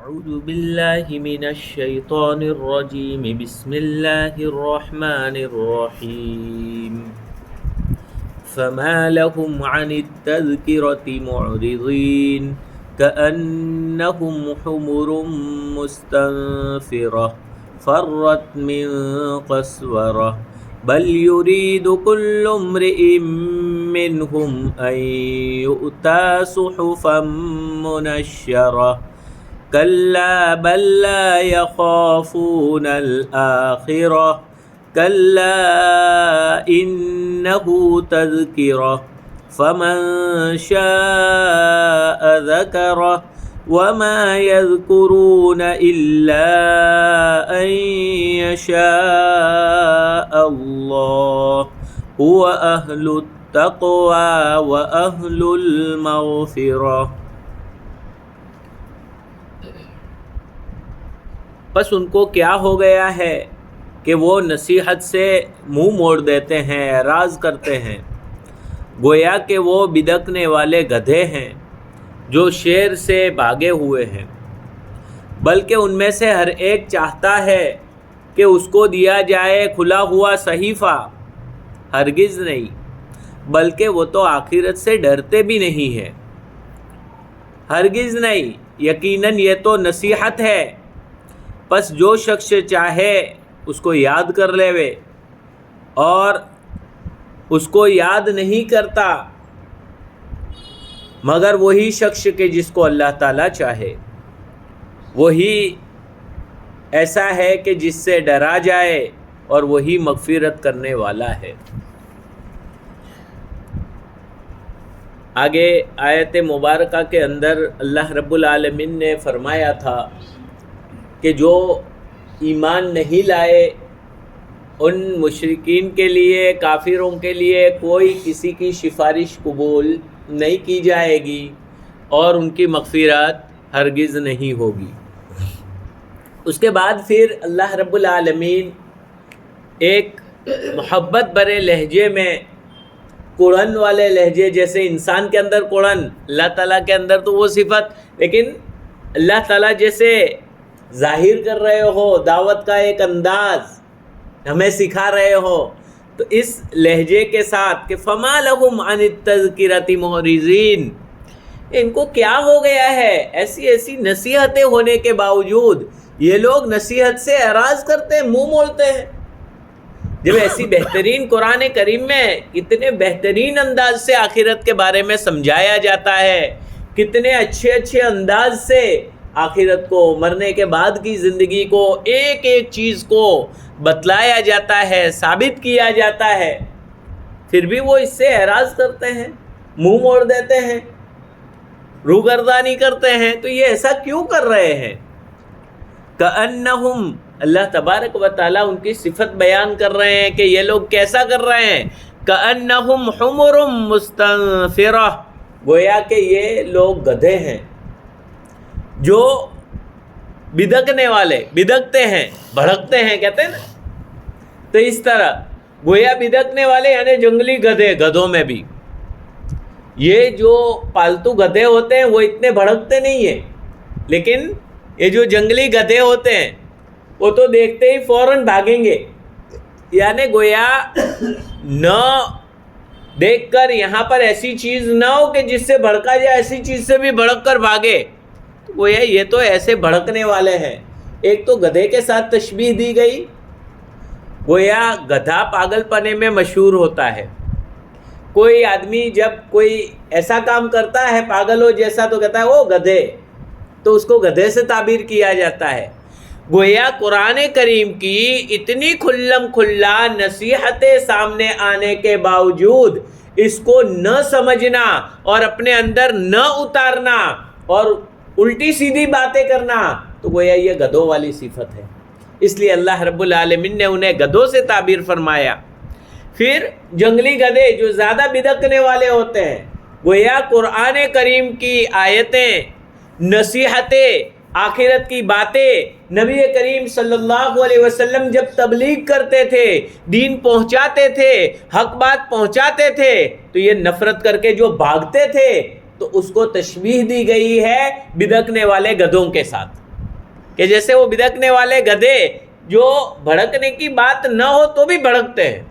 أعوذ بالله من الشيطان الرجيم بسم الله الرحمن الرحيم فما لهم عن التذكرة معرضين كأنهم حمر مستنفرة فرت من قسورة بل يريد كل امرئ منهم أن يؤتى صحفا منشرة كلا بل لا يخافون الآخرة كلا إنه تذكرة فمن شاء ذكره وما يذكرون إلا أن يشاء الله هو أهل التقوى وأهل المغفرة۔ بس ان کو کیا ہو گیا ہے کہ وہ نصیحت سے منہ موڑ دیتے ہیں، اعراض کرتے ہیں، گویا کہ وہ بدکنے والے گدھے ہیں جو شیر سے بھاگے ہوئے ہیں، بلکہ ان میں سے ہر ایک چاہتا ہے کہ اس کو دیا جائے کھلا ہوا صحیفہ، ہرگز نہیں، بلکہ وہ تو آخرت سے ڈرتے بھی نہیں ہیں، ہرگز نہیں، یقیناً یہ تو نصیحت ہے۔ پس جو شخص چاہے اس کو یاد کر لے اور اس کو یاد نہیں کرتا مگر وہی شخص کہ جس کو اللہ تعالیٰ چاہے، وہی ایسا ہے کہ جس سے ڈرا جائے اور وہی مغفرت کرنے والا ہے۔ آگے آیت مبارکہ کے اندر اللہ رب العالمین نے فرمایا تھا کہ جو ایمان نہیں لائے ان مشرکین کے لیے، کافروں کے لیے کوئی کسی کی سفارش قبول نہیں کی جائے گی اور ان کی مغفرت ہرگز نہیں ہوگی۔ اس کے بعد پھر اللہ رب العالمین ایک محبت بھرے لہجے میں، کڑن والے لہجے، جیسے انسان کے اندر کڑن، اللہ تعالیٰ کے اندر تو وہ صفت، لیکن اللہ تعالیٰ جیسے ظاہر کر رہے ہو دعوت کا ایک انداز، ہمیں سکھا رہے ہو، تو اس لہجے کے ساتھ کہ فما لہم عن التذکرۃ معرضین، ان کو کیا ہو گیا ہے، ایسی ایسی نصیحتیں ہونے کے باوجود یہ لوگ نصیحت سے اعراض کرتے ہیں، منہ موڑتے ہیں۔ جب ایسی بہترین قرآن کریم میں اتنے بہترین انداز سے آخرت کے بارے میں سمجھایا جاتا ہے، کتنے اچھے اچھے انداز سے آخرت کو، مرنے کے بعد کی زندگی کو، ایک ایک چیز کو بتلایا جاتا ہے، ثابت کیا جاتا ہے، پھر بھی وہ اس سے اعراض کرتے ہیں، منہ موڑ دیتے ہیں، روگردانی کرتے ہیں۔ تو یہ ایسا کیوں کر رہے ہیں؟ کأنہم، اللہ تبارک و تعالیٰ ان کی صفت بیان کر رہے ہیں کہ یہ لوگ کیسا کر رہے ہیں، کأنہم حمر مستنفرہ، گویا کہ یہ لوگ گدھے ہیں جو بدکنے والے، بدکتے ہیں، بھڑکتے ہیں، کہتے ہیں نا، تو اس طرح گویا بدکنے والے یعنی جنگلی گدھے، گدھوں میں بھی یہ جو پالتو گدھے ہوتے ہیں وہ اتنے بھڑکتے نہیں ہیں، لیکن یہ جو جنگلی گدھے ہوتے ہیں وہ تو دیکھتے ہی فوراً بھاگیں گے، یعنی گویا نہ دیکھ کر یہاں پر ایسی چیز نہ ہو کہ جس سے بھڑکا جائے، ایسی چیز سے بھی بھڑک کر بھاگے، گویا یہ تو ایسے بھڑکنے والے ہیں۔ ایک تو گدھے کے ساتھ تشبیہ دی گئی، گویا گدھا پاگل پنے میں مشہور ہوتا ہے، کوئی آدمی جب کوئی ایسا کام کرتا ہے پاگل ہو جیسا تو کہتا ہے وہ گدھے، تو اس کو گدھے سے تعبیر کیا جاتا ہے۔ گویا قرآن کریم کی اتنی کھلم کھلا نصیحتیں سامنے آنے کے باوجود اس کو نہ سمجھنا اور اپنے اندر نہ اتارنا اور الٹی سیدھی باتیں کرنا، تو گویا یہ گدھوں والی صفت ہے، اس لیے اللہ رب العالمین نے انہیں گدھوں سے تعبیر فرمایا۔ پھر جنگلی گدھے جو زیادہ بدکنے والے ہوتے ہیں، گویا قرآن کریم کی آیتیں، نصیحتیں، آخرت کی باتیں نبی کریم صلی اللہ علیہ وسلم جب تبلیغ کرتے تھے، دین پہنچاتے تھے، حق بات پہنچاتے تھے، تو یہ نفرت کر کے جو بھاگتے تھے، تو اس کو تشبیہ دی گئی ہے بدکنے والے گدھوں کے ساتھ۔ کہ جیسے وہ بھڑکنے والے گدھے جو بھڑکنے کی بات نہ ہو تو بھی بھڑکتے ہیں،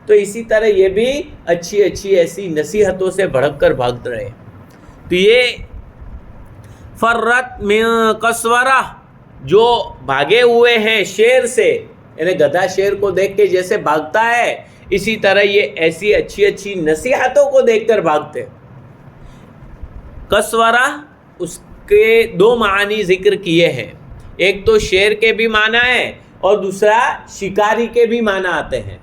تو اسی طرح یہ بھی اچھی اچھی ایسی نصیحتوں سے بھڑک کر بھاگتے رہے. تو یہ فرت من قسورہ، جو بھاگے ہوئے ہیں شیر سے، یعنی گدھا شیر کو دیکھ کے جیسے بھاگتا ہے، اسی طرح یہ ایسی اچھی اچھی نصیحتوں کو دیکھ کر بھاگتے. قسورہ اس کے دو معنی ذکر کیے ہیں، ایک تو شیر کے بھی معنی ہے اور دوسرا شکاری کے بھی معنی آتے ہیں.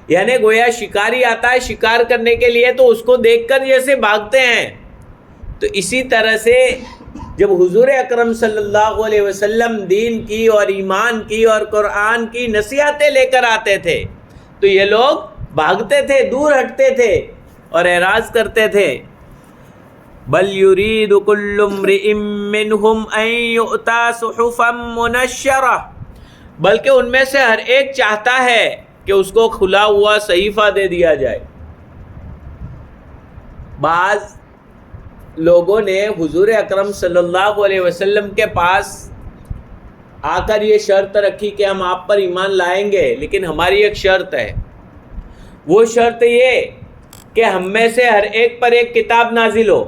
یعنی گویا شکاری آتا ہے شکار کرنے کے لیے تو اس کو دیکھ کر جیسے بھاگتے ہیں، تو اسی طرح سے جب حضور اکرم صلی اللہ علیہ وسلم دین کی اور ایمان کی اور قرآن کی نصیحتیں لے کر آتے تھے تو یہ لوگ بھاگتے تھے، دور ہٹتے تھے اور اعراض کرتے تھے. بل یرید کل امرئ منہم ان یؤتی صحفا منشرہ، بلکہ ان میں سے ہر ایک چاہتا ہے کہ اس کو کھلا ہوا صحیفہ دے دیا جائے. بعض لوگوں نے حضور اکرم صلی اللہ علیہ وسلم کے پاس آ کر یہ شرط رکھی کہ ہم آپ پر ایمان لائیں گے، لیکن ہماری ایک شرط ہے. وہ شرط یہ کہ ہم میں سے ہر ایک پر ایک کتاب نازل ہو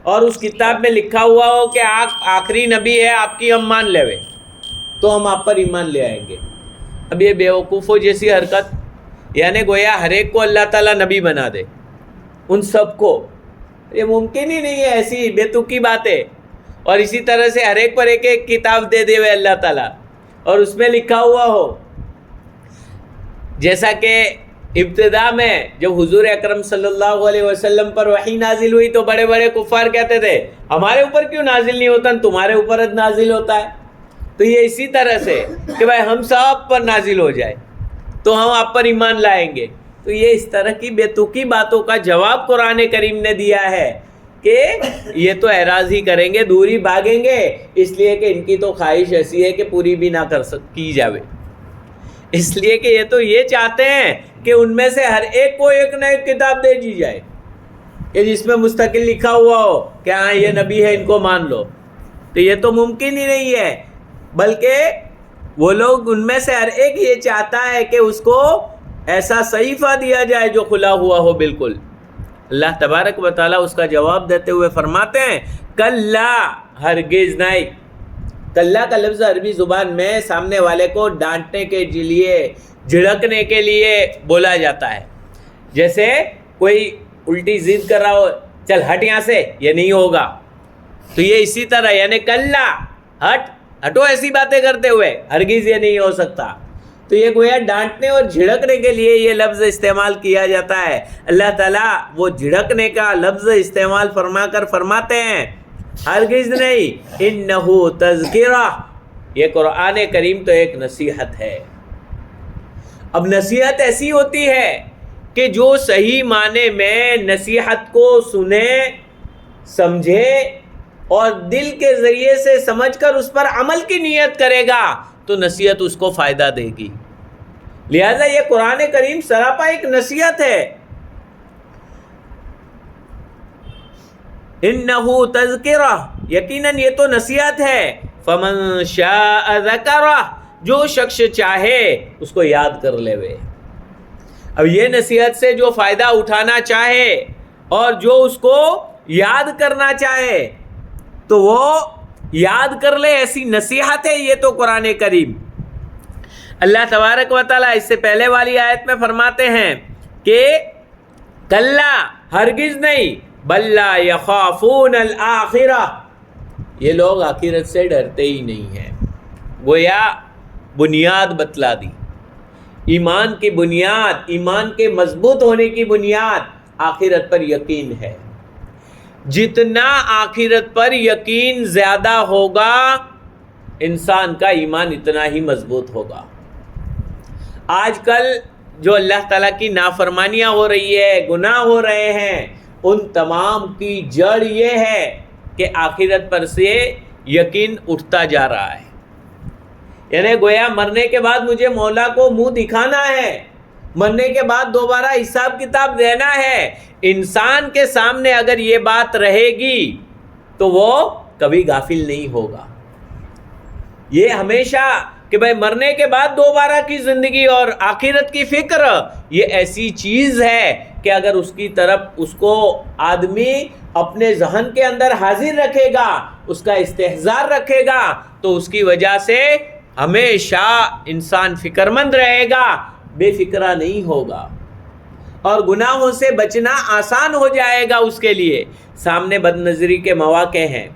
اور اس کتاب میں لکھا ہوا ہو کہ آپ آخری نبی ہے، آپ کی ہم مان لے تو ہم آپ پر ایمان لے آئیں گے. اب یہ بیوقوفوں جیسی حرکت، یعنی گویا ہر ایک کو اللہ تعالیٰ نبی بنا دے، ان سب کو، یہ ممکن ہی نہیں ہے، ایسی بے تکی باتیں. اور اسی طرح سے ہر ایک پر ایک ایک کتاب دے دے ہوئے اللہ تعالیٰ اور اس میں لکھا ہوا ہو. جیسا کہ ابتدا میں جب حضور اکرم صلی اللہ علیہ وسلم پر وحی نازل ہوئی تو بڑے بڑے کفار کہتے تھے ہمارے اوپر کیوں نازل نہیں ہوتا، تمہارے اوپر نازل ہوتا ہے. تو یہ اسی طرح سے کہ بھائی ہم سب پر نازل ہو جائے تو ہم آپ پر ایمان لائیں گے. تو یہ اس طرح کی بے تکی باتوں کا جواب قرآن کریم نے دیا ہے کہ یہ تو اعراض ہی کریں گے، دوری بھاگیں گے، اس لیے کہ ان کی تو خواہش ایسی ہے کہ پوری بھی نہ کی جاوے. اس لیے کہ یہ تو یہ چاہتے ہیں کہ ان میں سے ہر ایک کو ایک نہ ایک کتاب دے دی جائے کہ جس میں مستقل لکھا ہوا ہو کہ ہاں یہ نبی ہے، ان کو مان لو. تو یہ تو ممکن ہی نہیں ہے، بلکہ وہ لوگ ان میں سے ہر ایک یہ چاہتا ہے کہ اس کو ایسا صحیفہ دیا جائے جو کھلا ہوا ہو بالکل. اللہ تبارک و تعالیٰ اس کا جواب دیتے ہوئے فرماتے ہیں کلا، ہرگز نہیں. کلا کا لفظ عربی زبان میں سامنے والے کو ڈانٹنے کے لیے، جھڑکنے کے لیے بولا جاتا ہے. جیسے کوئی الٹی ضد کر رہا ہو، چل ہٹ یہاں سے، یہ نہیں ہوگا. تو یہ اسی طرح یعنی کلا، ہٹو ایسی باتیں کرتے ہوئے، ہرگز یہ نہیں ہو سکتا. تو یہ گویا ڈانٹنے اور جھڑکنے کے لیے یہ لفظ استعمال کیا جاتا ہے. اللہ تعالیٰ وہ جھڑکنے کا لفظ استعمال فرما کر فرماتے ہیں ہرگز نہیں، انہو تذکرہ، یہ قرآن کریم تو ایک نصیحت ہے. اب نصیحت ایسی ہوتی ہے کہ جو صحیح معنی میں نصیحت کو سنے، سمجھے اور دل کے ذریعے سے سمجھ کر اس پر عمل کی نیت کرے گا تو نصیحت اس کو فائدہ دے گی. لہذا یہ قرآن کریم سراپا ایک نصیحت ہے. انہو تذکرہ، یقیناً یہ تو نصیحت ہے. فمن شاء ذکرہ، جو شخص چاہے اس کو یاد کر لے وے. اب یہ نصیحت سے جو فائدہ اٹھانا چاہے اور جو اس کو یاد کرنا چاہے تو وہ یاد کر لے، ایسی نصیحت ہے یہ تو قرآن کریم. اللہ تبارک و تعالیٰ اس سے پہلے والی آیت میں فرماتے ہیں کہ کلا، ہرگز نہیں، بل لا یخافون الآخرہ، یہ لوگ آخرت سے ڈرتے ہی نہیں ہیں. گویا بنیاد بتلا دی، ایمان کی بنیاد، ایمان کے مضبوط ہونے کی بنیاد آخرت پر یقین ہے. جتنا آخرت پر یقین زیادہ ہوگا انسان کا ایمان اتنا ہی مضبوط ہوگا. آج کل جو اللہ تعالیٰ کی نافرمانیاں ہو رہی ہے، گناہ ہو رہے ہیں، ان تمام کی جڑ یہ ہے کہ آخرت پر سے یقین اٹھتا جا رہا ہے. یعنی گویا مرنے کے بعد مجھے مولا کو منہ دکھانا ہے، مرنے کے بعد دوبارہ حساب کتاب دینا ہے. انسان کے سامنے اگر یہ بات رہے گی تو وہ کبھی غافل نہیں ہوگا. یہ ہمیشہ کہ بھائی مرنے کے بعد دوبارہ کی زندگی اور آخرت کی فکر، یہ ایسی چیز ہے کہ اگر اس کی طرف اس کو آدمی اپنے ذہن کے اندر حاضر رکھے گا، اس کا استحضار رکھے گا، تو اس کی وجہ سے ہمیشہ انسان فکر مند رہے گا، بے فکرہ نہیں ہوگا، اور گناہوں سے بچنا آسان ہو جائے گا اس کے لیے۔ سامنے بد نظری کے مواقع ہیں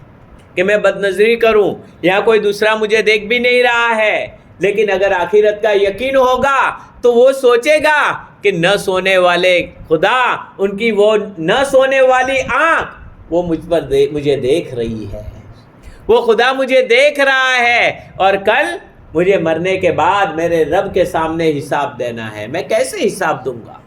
کہ میں بد نظری کروں یا کوئی دوسرا مجھے دیکھ بھی نہیں رہا ہے، لیکن اگر آخرت کا یقین ہوگا تو وہ سوچے گا کہ نہ سونے والے خدا، ان کی وہ نہ سونے والی آنکھ وہ مجھے دیکھ رہی ہے، وہ خدا مجھے دیکھ رہا ہے، اور کل مجھے مرنے کے بعد میرے رب کے سامنے حساب دینا ہے، میں کیسے حساب دوں گا؟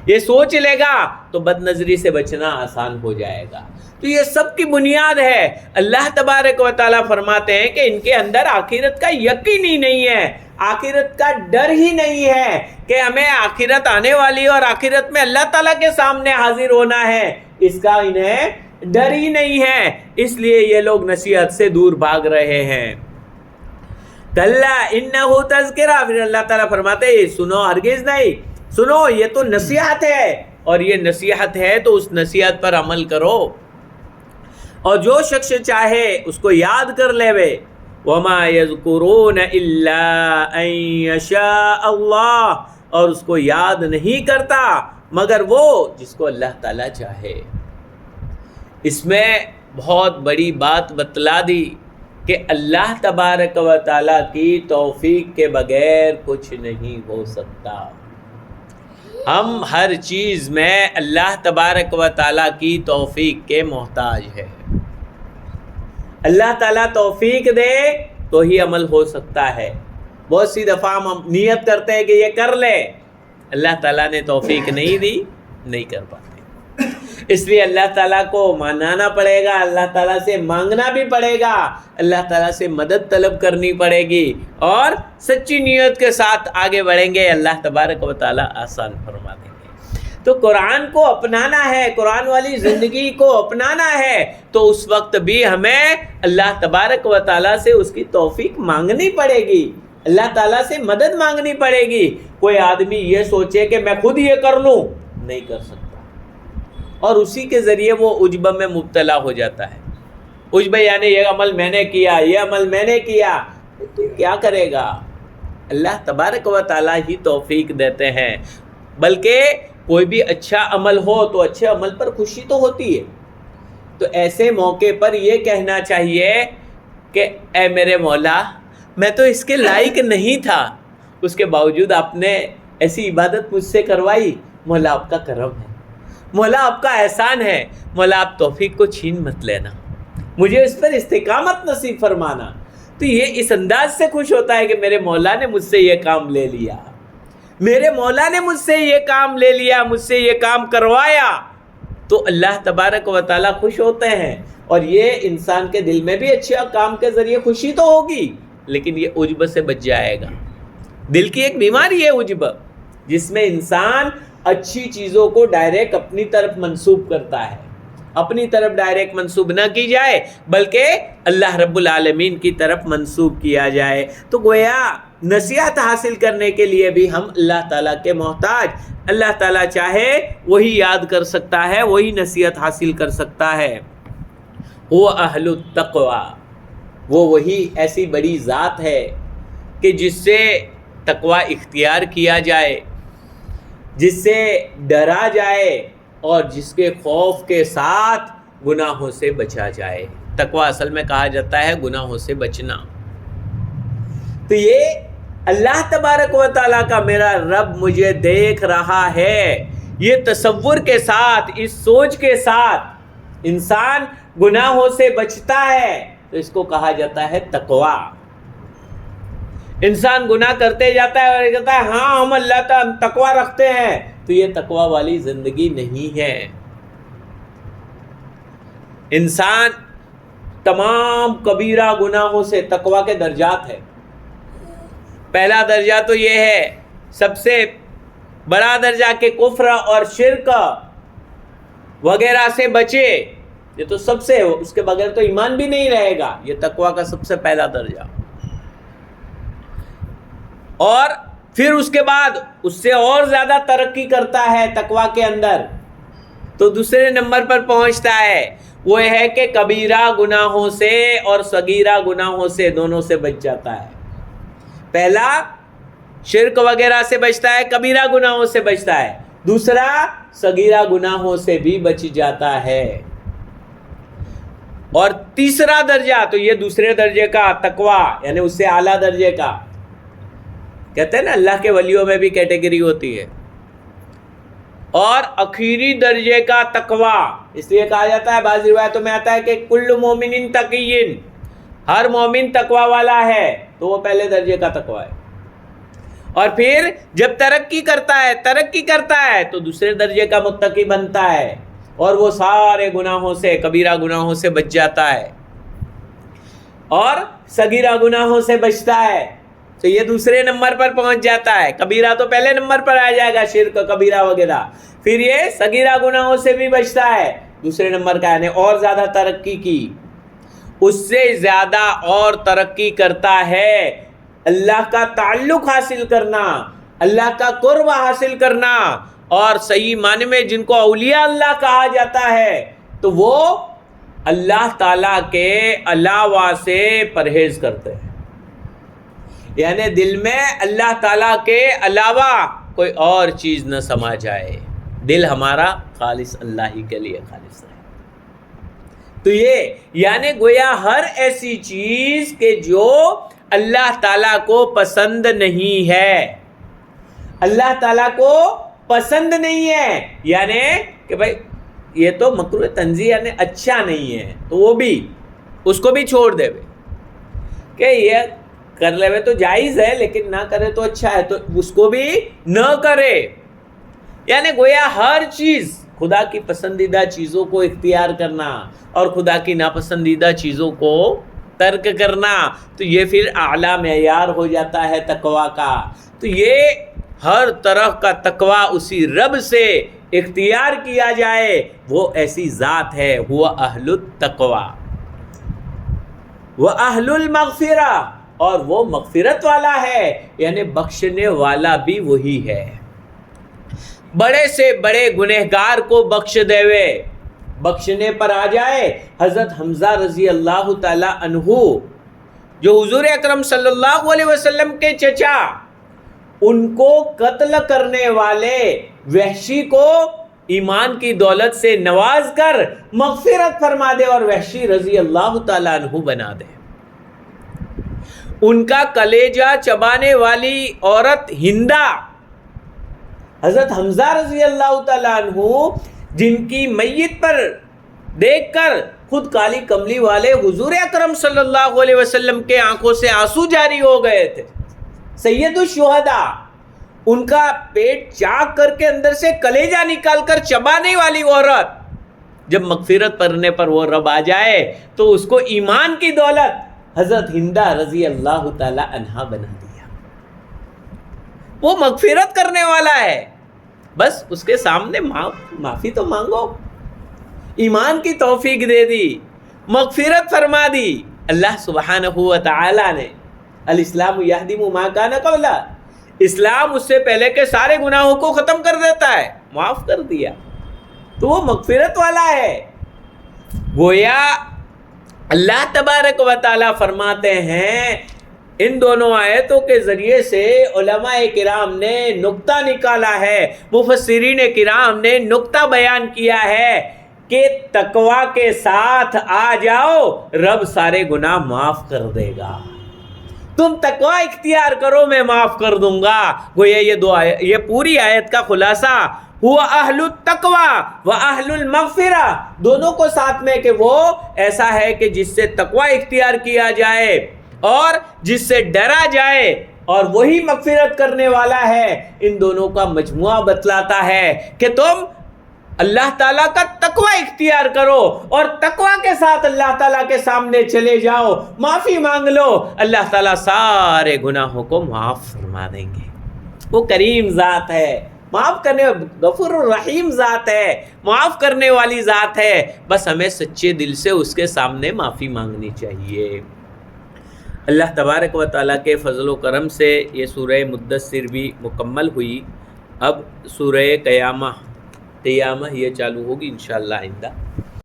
یہ سوچ لے گا تو بد نظری سے بچنا آسان ہو جائے گا۔ تو یہ سب کی بنیاد ہے۔ اللہ تبارک و تعالیٰ فرماتے ہیں کہ ان کے اندر آخرت کا یقین ہی نہیں ہے، آخرت کا ڈر ہی نہیں ہے کہ ہمیں آخرت آنے والی اور آخرت میں اللہ تعالیٰ کے سامنے حاضر ہونا ہے، اس کا انہیں ڈر ہی نہیں ہے، اس لیے یہ لوگ نصیحت سے دور بھاگ رہے ہیں۔ کلا انہ تذکرہ، پھر اللہ تعالیٰ فرماتے ہیں سنو، ہرگز نہیں، سنو یہ تو نصیحت ہے، اور یہ نصیحت ہے تو اس نصیحت پر عمل کرو، اور جو شخص چاہے اس کو یاد کر لے وے۔ وما یذکرون الا ان یشاء اللہ، اور اس کو یاد نہیں کرتا مگر وہ جس کو اللہ تعالیٰ چاہے۔ اس میں بہت بڑی بات بتلا دی کہ اللہ تبارک و تعالیٰ کی توفیق کے بغیر کچھ نہیں ہو سکتا۔ ہم ہر چیز میں اللہ تبارک و تعالیٰ کی توفیق کے محتاج ہے۔ اللہ تعالیٰ توفیق دے تو ہی عمل ہو سکتا ہے۔ بہت سی دفعہ ہم نیت کرتے ہیں کہ یہ کر لے، اللہ تعالیٰ نے توفیق نہیں دی، نہیں کر پاتے، اس لیے اللہ تعالیٰ کو ماننا پڑے گا، اللہ تعالیٰ سے مانگنا بھی پڑے گا، اللہ تعالیٰ سے مدد طلب کرنی پڑے گی، اور سچی نیت کے ساتھ آگے بڑھیں گے، اللہ تبارک و تعالیٰ آسان فرما دیں گے۔ تو قرآن کو اپنانا ہے، قرآن والی زندگی کو اپنانا ہے، تو اس وقت بھی ہمیں اللہ تبارک و تعالیٰ سے اس کی توفیق مانگنی پڑے گی، اللہ تعالیٰ سے مدد مانگنی پڑے گی۔ کوئی آدمی یہ سوچے کہ میں خود یہ کر لوں، نہیں کر سکتا، اور اسی کے ذریعے وہ عجب میں مبتلا ہو جاتا ہے۔ عجب یعنی یہ عمل میں نے کیا، یہ عمل میں نے کیا، تو کیا کرے گا؟ اللہ تبارک و تعالیٰ ہی توفیق دیتے ہیں۔ بلکہ کوئی بھی اچھا عمل ہو تو اچھے عمل پر خوشی تو ہوتی ہے، تو ایسے موقع پر یہ کہنا چاہیے کہ اے میرے مولا، میں تو اس کے لائق نہیں تھا، اس کے باوجود آپ نے ایسی عبادت مجھ سے کروائی، مولا آپ کا کرم ہے، مولا آپ کا احسان ہے، مولا آپ توفیق کو چھین مت لینا، مجھے اس پر استقامت نصیب فرمانا۔ تو یہ اس انداز سے خوش ہوتا ہے کہ میرے مولا نے مجھ سے یہ کام لے لیا، میرے مولا نے مجھ سے یہ کام لے لیا، مجھ سے یہ کام کروایا، تو اللہ تبارک و تعالیٰ خوش ہوتے ہیں۔ اور یہ انسان کے دل میں بھی اچھے کام کے ذریعے خوشی تو ہوگی، لیکن یہ عجب سے بچ جائے گا۔ دل کی ایک بیماری ہے عجب، جس میں انسان اچھی چیزوں کو ڈائریکٹ اپنی طرف منسوب کرتا ہے، اپنی طرف ڈائریکٹ منسوب نہ کی جائے بلکہ اللہ رب العالمین کی طرف منسوب کیا جائے۔ تو گویا نصیحت حاصل کرنے کے لیے بھی ہم اللہ تعالیٰ کے محتاج، اللہ تعالیٰ چاہے وہی یاد کر سکتا ہے، وہی نصیحت حاصل کر سکتا ہے۔ وہ اہل التقوی، وہ وہی ایسی بڑی ذات ہے کہ جس سے تقوی اختیار کیا جائے، جس سے ڈرا جائے، اور جس کے خوف کے ساتھ گناہوں سے بچا جائے۔ تقوی اصل میں کہا جاتا ہے گناہوں سے بچنا۔ تو یہ اللہ تبارک و تعالیٰ کا میرا رب مجھے دیکھ رہا ہے، یہ تصور کے ساتھ، اس سوچ کے ساتھ انسان گناہوں سے بچتا ہے، تو اس کو کہا جاتا ہے تقوی۔ انسان گناہ کرتے جاتا ہے اور کہتا ہے ہاں ہم اللہ تعالیٰ تقوی رکھتے ہیں، تو یہ تقوی والی زندگی نہیں ہے۔ انسان تمام کبیرہ گناہوں سے، تقوی کے درجات ہیں۔ پہلا درجہ تو یہ ہے، سب سے بڑا درجہ کہ کفر اور شرک وغیرہ سے بچے، یہ تو سب سے، اس کے بغیر تو ایمان بھی نہیں رہے گا، یہ تقوی کا سب سے پہلا درجہ۔ اور پھر اس کے بعد اس سے اور زیادہ ترقی کرتا ہے تقویٰ کے اندر تو دوسرے نمبر پر پہنچتا ہے، وہ ہے کہ کبیرہ گناہوں سے اور صغیرہ گناہوں سے دونوں سے بچ جاتا ہے۔ پہلا شرک وغیرہ سے بچتا ہے، کبیرہ گناہوں سے بچتا ہے، دوسرا صغیرہ گناہوں سے بھی بچ جاتا ہے، اور تیسرا درجہ تو یہ دوسرے درجے کا تقویٰ یعنی اس سے اعلیٰ درجے کا، کہتے ہیں نا اللہ کے ولیوں میں بھی کیٹیگری ہوتی ہے، اور اخیری درجے کا تقویٰ، اس لیے کہا جاتا ہے بعض روایتوں میں آتا ہے کہ کل مومن تقی، ہر مومن تقویٰ والا ہے، تو وہ پہلے درجے کا تقویٰ ہے، اور پھر جب ترقی کرتا ہے تو دوسرے درجے کا متقی بنتا ہے، اور وہ سارے گناہوں سے کبیرہ گناہوں سے بچ جاتا ہے اور صغیرہ گناہوں سے بچتا ہے، تو یہ دوسرے نمبر پر پہنچ جاتا ہے۔ کبیرہ تو پہلے نمبر پر آ جائے گا، شرک کبیرہ وغیرہ، پھر یہ صغیرہ گناہوں سے بھی بچتا ہے دوسرے نمبر کا، یعنی اور زیادہ ترقی کی، اس سے زیادہ اور ترقی کرتا ہے اللہ کا تعلق حاصل کرنا، اللہ کا قرب حاصل کرنا، اور صحیح معنی میں جن کو اولیاء اللہ کہا جاتا ہے تو وہ اللہ تعالیٰ کے علاوہ سے پرہیز کرتے ہیں، یعنی دل میں اللہ تعالیٰ کے علاوہ کوئی اور چیز نہ سما جائے، دل ہمارا خالص اللہ ہی کے لیے خالص ہے۔ تو یہ یعنی گویا ہر ایسی چیز کہ جو اللہ تعالیٰ کو پسند نہیں ہے، اللہ تعالیٰ کو پسند نہیں ہے، یعنی کہ بھائی یہ تو مکروہ تنزیہ یعنی اچھا نہیں ہے، تو وہ بھی اس کو بھی چھوڑ دے کہ یہ کر لے تو جائز ہے لیکن نہ کرے تو اچھا ہے، تو اس کو بھی نہ کرے، یعنی گویا ہر چیز خدا کی پسندیدہ چیزوں کو اختیار کرنا اور خدا کی ناپسندیدہ چیزوں کو ترک کرنا، تو یہ پھر اعلیٰ معیار ہو جاتا ہے تقویٰ کا۔ تو یہ ہر طرح کا تقویٰ اسی رب سے اختیار کیا جائے، وہ ایسی ذات ہے، ہوا اہل التقویٰ وَأَهْلُ الْمَغْفِرَةِ، اور وہ مغفرت والا ہے، یعنی بخشنے والا بھی وہی ہے، بڑے سے بڑے گنہگار کو بخش دے وے، بخشنے پر آ جائے۔ حضرت حمزہ رضی اللہ تعالی عنہ جو حضور اکرم صلی اللہ علیہ وسلم کے چچا، ان کو قتل کرنے والے وحشی کو ایمان کی دولت سے نواز کر مغفرت فرما دے اور وحشی رضی اللہ تعالی عنہ بنا دے۔ ان کا کلیجہ چبانے والی عورت ہندا، حضرت حمزہ رضی اللہ تعالی عنہ جن کی میت پر دیکھ کر خود کالی کملی والے حضور اکرم صلی اللہ علیہ وسلم کے آنکھوں سے آنسو جاری ہو گئے تھے، سید الشہداء، ان کا پیٹ چاک کر کے اندر سے کلیجہ نکال کر چبانے والی عورت، جب مغفرت پڑھنے پر وہ رب آ جائے تو اس کو ایمان کی دولت حضرت ہندہ رضی اللہ تعالی عنہا بنا دیا۔ وہ مغفرت کرنے والا ہے، بس اس کے سامنے معافی تو مانگو، ایمان کی توفیق دے دی، مغفرت فرما دی۔ اللہ سبحانہ و تعالی نے الاسلام یہدم ما کان قبلہ، اسلام اس سے پہلے کے سارے گناہوں کو ختم کر دیتا ہے، معاف کر دیا، تو وہ مغفرت والا ہے۔ گویا اللہ تبارک و تعالی فرماتے ہیں، ان دونوں آیتوں کے ذریعے سے علماء کرام نے نقطہ نکالا ہے، مفسرین کرام نے نقطہ بیان کیا ہے کہ تقویٰ کے ساتھ آ جاؤ، رب سارے گناہ معاف کر دے گا، تم تقویٰ اختیار کرو میں معاف کر دوں گا۔ گویا یہ پوری آیت کا خلاصہ ہوا اہل التقویٰ و اہل المغفرہ، دونوں کو ساتھ میں کہ وہ ایسا ہے کہ جس سے تقویٰ اختیار کیا جائے اور جس سے ڈرا جائے، اور وہی مغفرت کرنے والا ہے۔ ان دونوں کا مجموعہ بتلاتا ہے کہ تم اللہ تعالیٰ کا تقویٰ اختیار کرو اور تقویٰ کے ساتھ اللہ تعالیٰ کے سامنے چلے جاؤ، معافی مانگ لو، اللہ تعالیٰ سارے گناہوں کو معاف فرما دیں گے۔ وہ کریم ذات ہے، معاف کرنے، غفور الرحیم ذات ہے، معاف کرنے والی ذات ہے، بس ہمیں سچے دل سے اس کے سامنے معافی مانگنی چاہیے۔ اللہ تبارک و تعالیٰ کے فضل و کرم سے یہ سورہ مدثر بھی مکمل ہوئی. اب سورہ قیامہ یہ چالو ہوگی انشاءاللہ آئندہ.